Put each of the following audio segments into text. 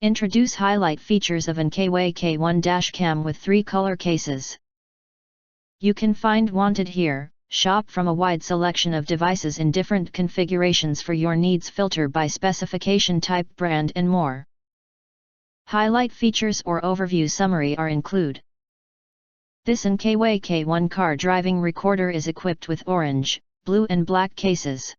Introduce highlight features of ANKEWAY K1 Dash Cam with 3 color cases. You can find wanted here. Shop from a wide selection of devices in different configurations for your needs, filter by specification type, brand and more. Highlight features or overview summary are include. This ANKEWAY K1 car driving recorder is equipped with orange, blue and black cases.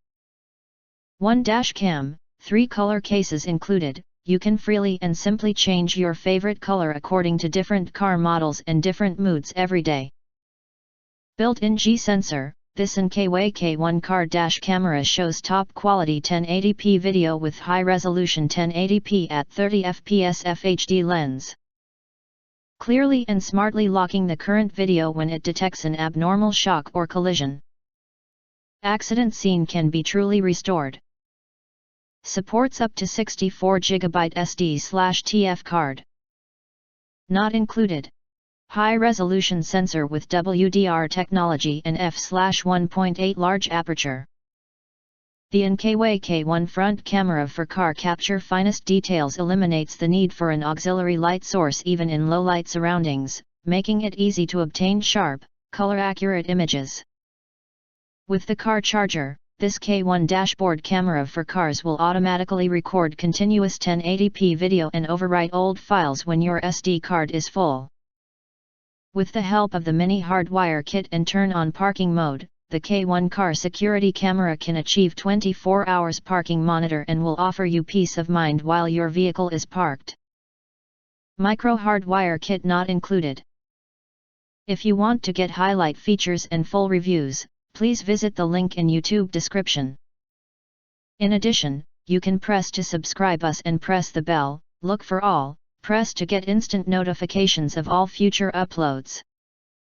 1 dash cam, 3 color cases included. You can freely and simply change your favorite color according to different car models and different moods every day. Built-in G-Sensor, this ANKEWAY K1 car dash camera shows top-quality 1080p video with high-resolution 1080p at 30 fps FHD lens. Clearly and smartly locking the current video when it detects an abnormal shock or collision. Accident scene can be truly restored. Supports up to 64GB SD/TF card. Not included. High-resolution sensor with WDR technology and f/1.8 large aperture. The ANKEWAY K1 front camera for car capture finest details eliminates the need for an auxiliary light source even in low-light surroundings, making it easy to obtain sharp, color-accurate images. With the car charger, this K1 dashboard camera for cars will automatically record continuous 1080p video and overwrite old files when your SD card is full. With the help of the mini hardwire kit and turn-on parking mode, the K1 car security camera can achieve 24 hours parking monitor and will offer you peace of mind while your vehicle is parked. Micro hardwire kit not included. If you want to get highlight features and full reviews, please visit the link in YouTube description. In addition, you can press to subscribe us and press the bell, look for all, press to get instant notifications of all future uploads.